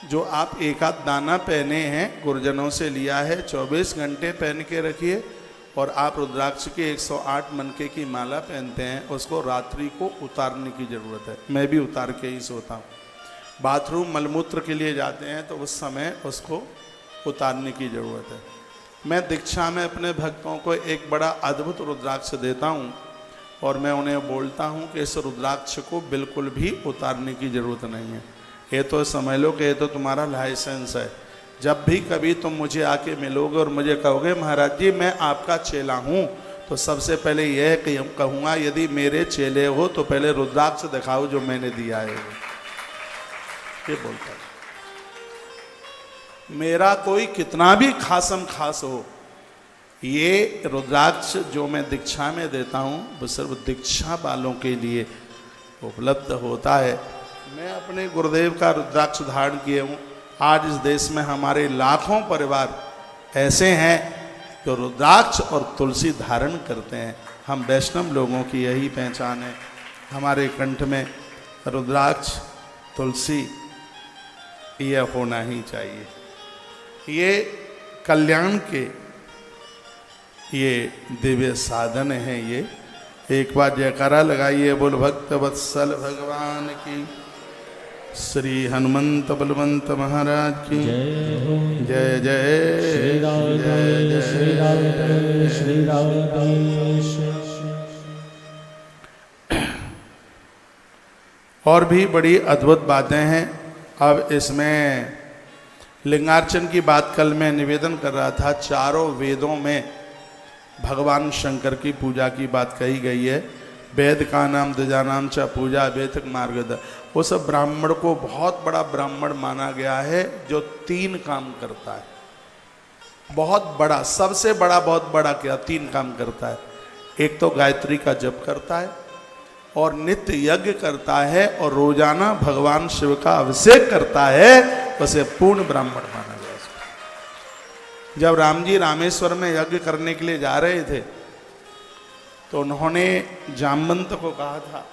जो आप एक आध दाना पहने हैं, गुरुजनों से लिया है, 24 घंटे पहन के रखिए। और आप रुद्राक्ष के 108 मनके की माला पहनते हैं, उसको रात्रि को उतारने की ज़रूरत है। मैं भी उतार के ही सोता हूँ। बाथरूम मलमूत्र के लिए जाते हैं तो उस समय उसको उतारने की ज़रूरत है। मैं दीक्षा में अपने भक्तों को एक बड़ा अद्भुत रुद्राक्ष देता हूँ और मैं उन्हें बोलता हूँ कि इस रुद्राक्ष को बिल्कुल भी उतारने की ज़रूरत नहीं है। ये तो समझ लो कि ये तो तुम्हारा लाइसेंस है। जब भी कभी तुम मुझे आके मिलोगे और मुझे कहोगे महाराज जी मैं आपका चेला हूँ, तो सबसे पहले यह कहूँगा यदि मेरे चेले हो तो पहले रुद्राक्ष दिखाओ जो मैंने दिया है। ये बोलता है। मेरा कोई कितना भी खासम खास हो, ये रुद्राक्ष जो मैं दीक्षा में देता हूँ वो सिर्फ दीक्षा वालों के लिए उपलब्ध होता है। मैं अपने गुरुदेव का रुद्राक्ष धारण किए हूँ। आज इस देश में हमारे लाखों परिवार ऐसे हैं जो रुद्राक्ष और तुलसी धारण करते हैं। हम वैष्णव लोगों की यही पहचान है। हमारे कंठ में रुद्राक्ष तुलसी यह होना ही चाहिए। ये कल्याण के ये दिव्य साधन है। ये एक बार जयकारा लगाइए, बोल भक्त वत्सल भगवान की, श्री हनुमंत बलवंत महाराज की जय जय श्री राम जय श्री राम श्री राम। और भी बड़ी अद्भुत बातें हैं। अब इसमें लिंगार्चन की बात कल मैं निवेदन कर रहा था। चारों वेदों में भगवान शंकर की पूजा की बात कही गई है। वेद का नाम द्विजानाम च पूजा वेदक मार्गद। उस ब्राह्मण को बहुत बड़ा ब्राह्मण माना गया है जो 3 काम करता है। बहुत बड़ा, सबसे बड़ा, बहुत बड़ा क्या, 3 काम करता है। एक तो गायत्री का जप करता है और नित्य यज्ञ करता है और रोजाना भगवान शिव का अभिषेक करता है। उसे पूर्ण ब्राह्मण माना गया। जब राम जी रामेश्वर में यज्ञ करने के लिए जा रहे थे तो उन्होंने जामवंत को कहा था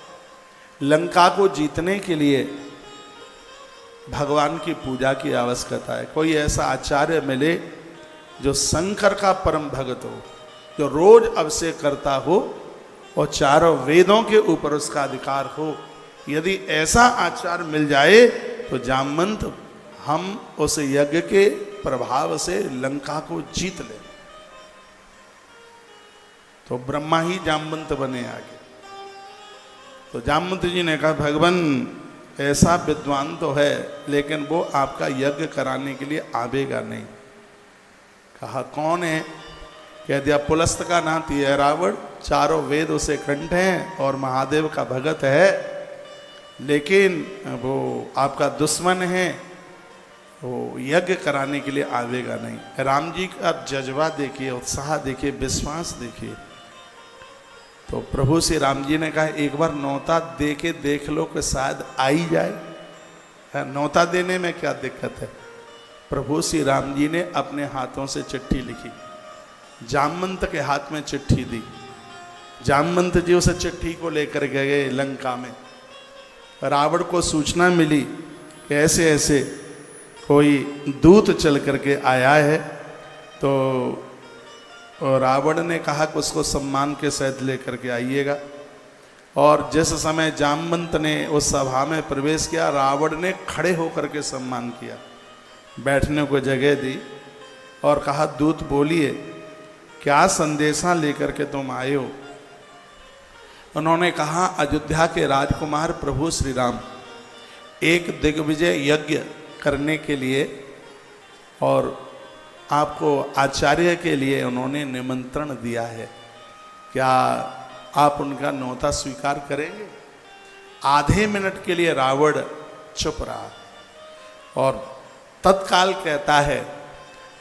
लंका को जीतने के लिए भगवान की पूजा की आवश्यकता है। कोई ऐसा आचार्य मिले जो शंकर का परम भक्त हो, जो रोज अभिषेक करता हो और चारों वेदों के ऊपर उसका अधिकार हो। यदि ऐसा आचार्य मिल जाए तो जामवंत हम उस यज्ञ के प्रभाव से लंका को जीत ले। तो ब्रह्मा ही जामवंत बने आगे। तो जामवंत जी ने कहा भगवान ऐसा विद्वान तो है लेकिन वो आपका यज्ञ कराने के लिए आवेगा नहीं। कहा कौन है? कह दिया पुलस्त का नाती है रावण। चारों वेद उसे कंठ हैं और महादेव का भगत है, लेकिन वो आपका दुश्मन है, वो यज्ञ कराने के लिए आवेगा नहीं। राम जी का जज्बा देखिए, उत्साह देखिए, विश्वास देखिए। तो प्रभु श्री राम जी ने कहा एक बार न्योता दे के देख लो कि शायद आ ही जाए। न्योता देने में क्या दिक्कत है? प्रभु श्री राम जी ने अपने हाथों से चिट्ठी लिखी, जामवंत के हाथ में चिट्ठी दी। जामवंत जी उस चिट्ठी को लेकर गए लंका में। रावण को सूचना मिली कि ऐसे ऐसे कोई दूत चल करके आया है। तो रावण ने कहा कि उसको सम्मान के सहित लेकर के आइएगा। और जिस समय जामवंत ने उस सभा में प्रवेश किया, रावण ने खड़े होकर के सम्मान किया, बैठने को जगह दी और कहा दूत बोलिए क्या संदेशा लेकर के तुम आए हो? उन्होंने कहा अयोध्या के राजकुमार प्रभु श्री राम एक दिग्विजय यज्ञ करने के लिए और आपको आचार्य के लिए उन्होंने निमंत्रण दिया है। क्या आप उनका न्योता स्वीकार करेंगे? आधे मिनट के लिए रावण चुप रहा और तत्काल कहता है,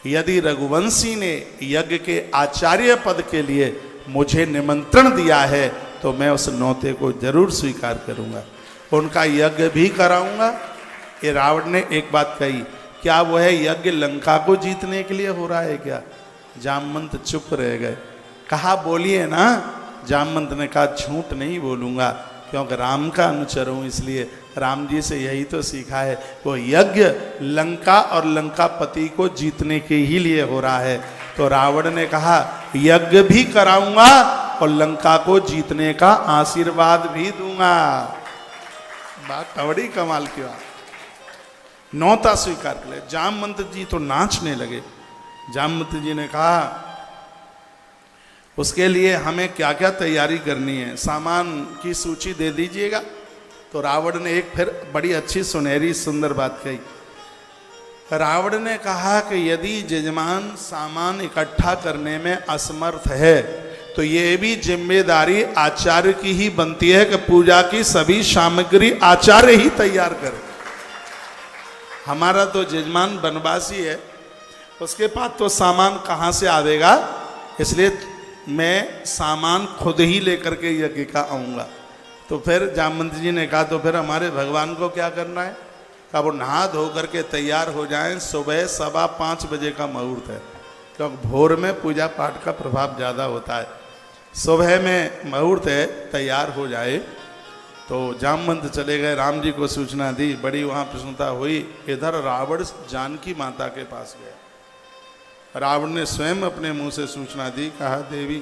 यदि रघुवंशी ने यज्ञ के आचार्य पद के लिए मुझे निमंत्रण दिया है तो मैं उस न्योते को जरूर स्वीकार करूंगा, उनका यज्ञ भी कराऊंगा। ये रावण ने एक बात कही, क्या वह यज्ञ लंका को जीतने के लिए हो रहा है क्या? जामवंत चुप रह गए। कहा बोलिए ना। जामवंत ने कहा झूठ नहीं बोलूंगा, क्योंकि राम का अनुचर हूं, इसलिए राम जी से यही तो सीखा है। वो यज्ञ लंका और लंकापति को जीतने के ही लिए हो रहा है। तो रावण ने कहा यज्ञ भी कराऊंगा और लंका को जीतने का आशीर्वाद भी दूंगा। बात बड़ी कमाल की बात। न्योता स्वीकार कर ले। जामवंत जी तो नाचने लगे। जामवंत जी ने कहा उसके लिए हमें क्या क्या तैयारी करनी है, सामान की सूची दे दीजिएगा। तो रावण ने एक फिर बड़ी अच्छी सुनहरी सुंदर बात कही। रावण ने कहा कि यदि यजमान सामान इकट्ठा करने में असमर्थ है तो ये भी जिम्मेदारी आचार्य की ही बनती है कि पूजा की सभी सामग्री आचार्य ही तैयार करे। हमारा तो यजमान वनवासी है, उसके पास तो सामान कहाँ से आवेगा, इसलिए मैं सामान खुद ही लेकर के यज्ञ का आऊँगा। तो फिर जामवंत जी ने कहा तो फिर हमारे भगवान को क्या करना है? कहा वो नहा धो करके तैयार हो जाएं, सुबह 5:15 बजे का मुहूर्त है, क्योंकि भोर में पूजा पाठ का प्रभाव ज़्यादा होता है। सुबह में मुहूर्त है, तैयार हो जाए। तो जामवंत चले गए, राम जी को सूचना दी, बड़ी वहाँ प्रसन्नता हुई। इधर रावण जानकी माता के पास गया। रावण ने स्वयं अपने मुंह से सूचना दी, कहा देवी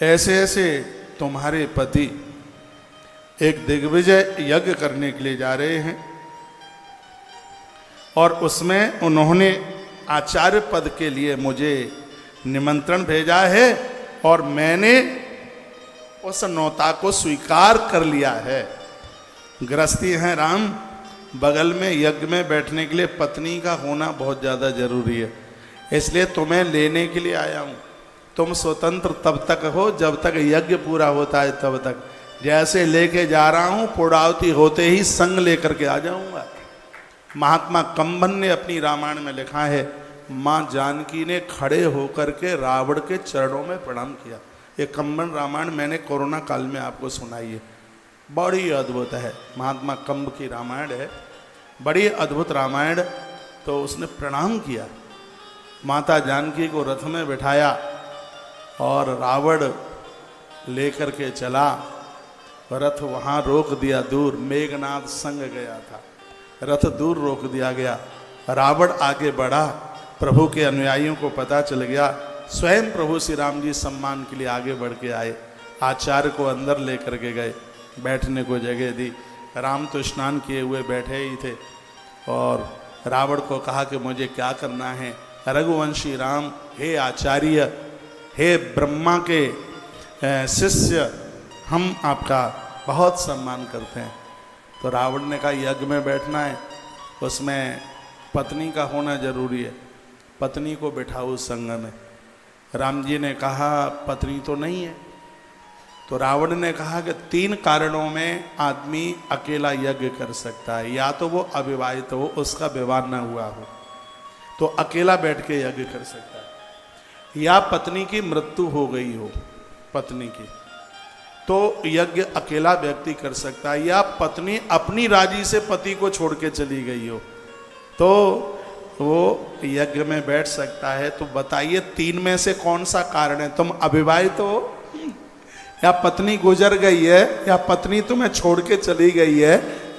ऐसे ऐसे तुम्हारे पति एक दिग्विजय यज्ञ करने के लिए जा रहे हैं और उसमें उन्होंने आचार्य पद के लिए मुझे निमंत्रण भेजा है और मैंने उस न्योता को स्वीकार कर लिया है। गृहस्थी हैं राम, बगल में यज्ञ में बैठने के लिए पत्नी का होना बहुत ज़्यादा जरूरी है, इसलिए तुम्हें लेने के लिए आया हूँ। तुम स्वतंत्र तब तक हो जब तक यज्ञ पूरा होता है, तब तक। जैसे लेके जा रहा हूँ पूर्णाहुति होते ही संग लेकर के आ जाऊँगा। महात्मा कंबन ने अपनी रामायण में लिखा है, माँ जानकी ने खड़े होकर के रावण के चरणों में प्रणाम किया। ये कंबन रामायण मैंने कोरोना काल में आपको सुनाई है, बड़ी अद्भुत है। महात्मा कंब की रामायण है, बड़ी अद्भुत रामायण। तो उसने प्रणाम किया, माता जानकी को रथ में बिठाया और रावण लेकर के चला। रथ वहाँ रोक दिया दूर, मेघनाद संग गया था, रथ दूर रोक दिया गया। रावण आगे बढ़ा, प्रभु के अनुयायियों को पता चल गया। स्वयं प्रभु श्री राम जी सम्मान के लिए आगे बढ़ के आए, आचार्य को अंदर लेकर के गए, बैठने को जगह दी। राम तो स्नान किए हुए बैठे ही थे और रावण को कहा कि मुझे क्या करना है। रघुवंशी राम, हे आचार्य, हे ब्रह्मा के शिष्य, हम आपका बहुत सम्मान करते हैं। तो रावण ने कहा यज्ञ में बैठना है, उसमें पत्नी का होना जरूरी है, पत्नी को बिठाओ संग में। राम जी ने कहा पत्नी तो नहीं है। तो रावण ने कहा कि 3 कारणों में आदमी अकेला यज्ञ कर सकता है, या तो वो अविवाहित हो, उसका विवाह न हुआ हो तो अकेला बैठ के यज्ञ कर सकता है, या पत्नी की मृत्यु हो गई हो पत्नी की, तो यज्ञ अकेला व्यक्ति कर सकता है, या पत्नी अपनी राजी से पति को छोड़ के चली गई हो तो वो यज्ञ में बैठ सकता है। तो बताइए 3 में से कौन सा कारण है? तुम अविवाहित हो, या पत्नी गुजर गई है, या पत्नी तुम्हें छोड़ के चली गई है।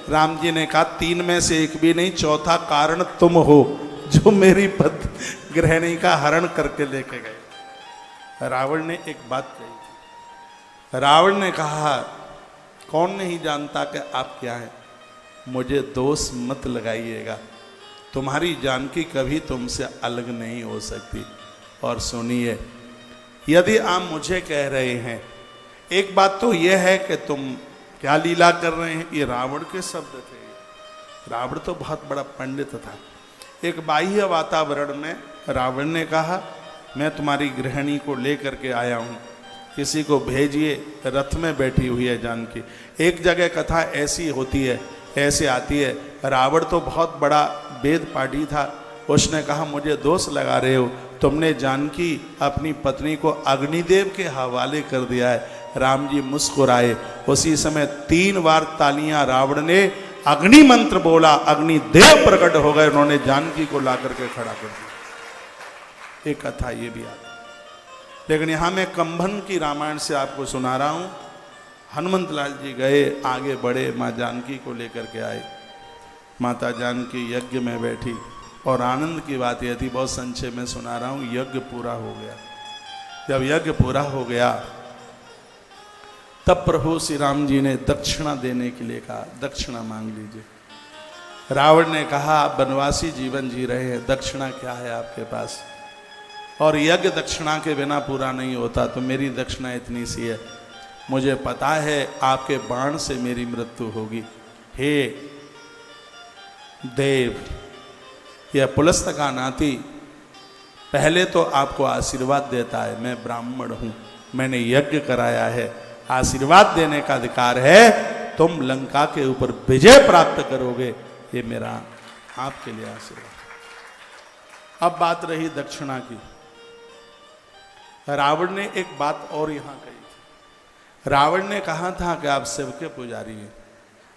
राम जी ने कहा 3 में से एक भी नहीं, चौथा कारण तुम हो जो मेरी गृहिणी का हरण करके लेके गए। रावण ने एक बात कही थी। रावण ने कहा कौन नहीं जानता कि आप क्या हैं, मुझे दोष मत लगाइएगा, तुम्हारी जानकी कभी तुमसे अलग नहीं हो सकती। और सुनिए, यदि आप मुझे कह रहे हैं, एक बात तो यह है कि तुम क्या लीला कर रहे हैं, ये रावण के शब्द थे। रावण तो बहुत बड़ा पंडित था। एक बाह्य वातावरण में रावण ने कहा मैं तुम्हारी गृहिणी को लेकर के आया हूँ, किसी को भेजिए, रथ में बैठी हुई है जानकी। एक जगह कथा ऐसी होती है, ऐसे आती है, रावण तो बहुत बड़ा वेद पाठी था, उसने कहा मुझे दोष लगा रहे हो, तुमने जानकी अपनी पत्नी को अग्निदेव के हवाले कर दिया है। राम जी मुस्कुराए, उसी समय 3 बार तालियां, रावण ने अग्नि मंत्र बोला, अग्निदेव प्रकट हो गए, उन्होंने जानकी को ला करके खड़ा कर दिया। एक कथा ये भी आती, लेकिन यहां मैं कंभन की रामायण से आपको सुना रहा हूं। हनुमंत लाल जी गए, आगे बढ़े, माँ जानकी को लेकर के आए। माता जानकी यज्ञ में बैठी, और आनंद की बात यह थी, बहुत संक्षेप में सुना रहा हूं, यज्ञ पूरा हो गया। जब यज्ञ पूरा हो गया तब प्रभु श्री राम जी ने दक्षिणा देने के लिए कहा, दक्षिणा मांग लीजिए। रावण ने कहा आप वनवासी जीवन जी रहे हैं, दक्षिणा क्या है आपके पास, और यज्ञ दक्षिणा के बिना पूरा नहीं होता, तो मेरी दक्षिणा इतनी सी है, मुझे पता है आपके बाण से मेरी मृत्यु होगी। हे देव, यह पुलस्त का नाती पहले तो आपको आशीर्वाद देता है, मैं ब्राह्मण हूं, मैंने यज्ञ कराया है, आशीर्वाद देने का अधिकार है, तुम लंका के ऊपर विजय प्राप्त करोगे, ये मेरा आपके लिए आशीर्वाद। अब बात रही दक्षिणा की। रावण ने एक बात और यहां कही थी। रावण ने कहा था कि आप शिव के पुजारी हैं,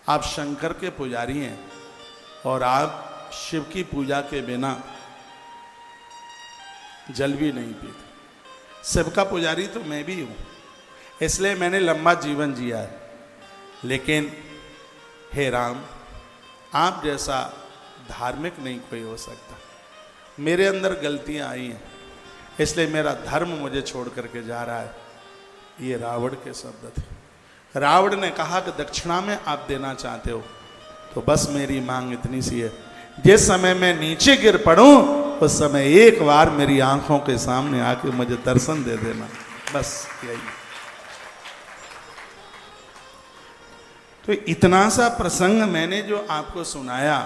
आप शंकर के पुजारी हैं, और आप शिव की पूजा के बिना जल भी नहीं पीते। शिव का पुजारी तो मैं भी हूं, इसलिए मैंने लंबा जीवन जिया है, लेकिन हे राम, आप जैसा धार्मिक नहीं कोई हो सकता। मेरे अंदर गलतियां आई हैं, इसलिए मेरा धर्म मुझे छोड़ करके जा रहा है। ये रावण के शब्द थे। रावण ने कहा कि दक्षिणा में आप देना चाहते हो, तो बस मेरी मांग इतनी सी है, जिस समय मैं नीचे गिर पड़ूं उस समय एक बार मेरी आंखों के सामने आके मुझे दर्शन दे देना, बस यही। तो इतना सा प्रसंग मैंने जो आपको सुनाया,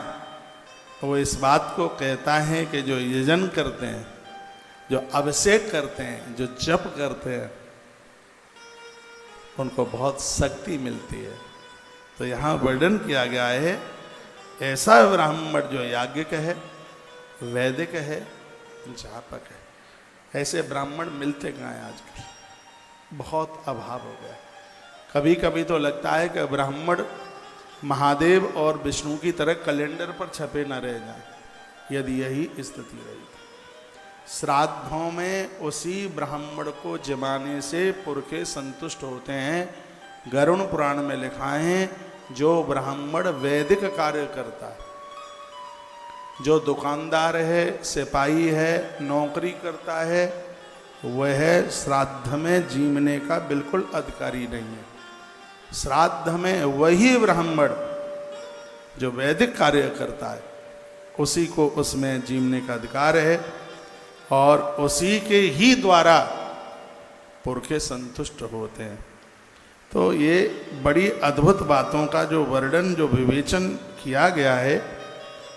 वो इस बात को कहता है कि जो यजन करते हैं, जो अभिषेक करते हैं, जो जप करते हैं, उनको बहुत शक्ति मिलती है। तो यहाँ वर्णन किया गया है, ऐसा ब्राह्मण जो याज्ञिक है, वैदिक है, जापक है, ऐसे ब्राह्मण मिलते कहाँ हैं आजकल, बहुत अभाव हो गया। कभी कभी तो लगता है कि ब्राह्मण महादेव और विष्णु की तरह कैलेंडर पर छपे न रह जाएं, यदि यही स्थिति रही। श्राद्धों में उसी ब्राह्मण को जमाने से पुरखे संतुष्ट होते हैं। गरुड़ पुराण में लिखा है, जो ब्राह्मण वैदिक कार्य करता है, जो दुकानदार है, सिपाही है, नौकरी करता है, वह श्राद्ध में जीवने का बिल्कुल अधिकारी नहीं है। श्राद्ध में वही ब्राह्मण जो वैदिक कार्य करता है, उसी को उसमें जीवने का अधिकार है, और उसी के ही द्वारा पुरखे संतुष्ट होते हैं। तो ये बड़ी अद्भुत बातों का जो वर्णन, जो विवेचन किया गया है,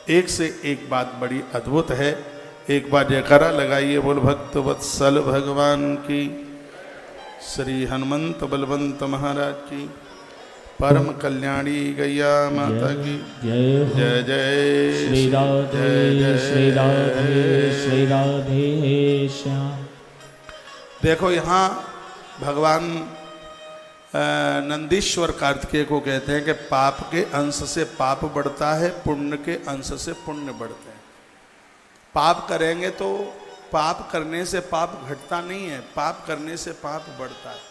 एक से एक बात बड़ी अद्भुत है। एक बार जयकारा लगाइए, बोल भक्त वत्सल भगवान की, श्री हनुमंत बलवंत महाराज की, परम कल्याणी गैया माता की जय जय श्री राधे श्री राधे श्री राधे श्याम। देखो यहाँ भगवान नंदीश्वर कार्तिकेय को कहते हैं कि पाप के अंश से पाप बढ़ता है, पुण्य के अंश से पुण्य बढ़ते हैं। पाप करेंगे तो पाप करने से पाप घटता नहीं है, पाप करने से पाप बढ़ता है।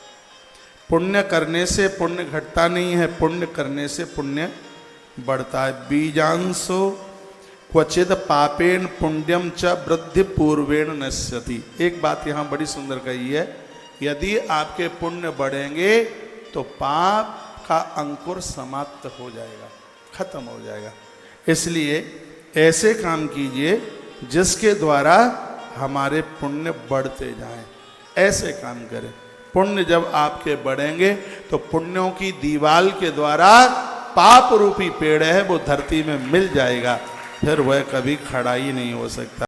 पुण्य करने से पुण्य घटता नहीं है, पुण्य करने से पुण्य बढ़ता है। बीजांशो क्वचिद पापेन पुण्यम च वृद्धि पूर्वेण नश्यति। एक बात यहाँ बड़ी सुंदर कही है, यदि आपके पुण्य बढ़ेंगे तो पाप का अंकुर समाप्त हो जाएगा, खत्म हो जाएगा। इसलिए ऐसे काम कीजिए जिसके द्वारा हमारे पुण्य बढ़ते जाएं, ऐसे काम करें। पुण्य जब आपके बढ़ेंगे तो पुण्यों की दीवाल के द्वारा पाप रूपी पेड़ है वो धरती में मिल जाएगा, फिर वह कभी खड़ा ही नहीं हो सकता।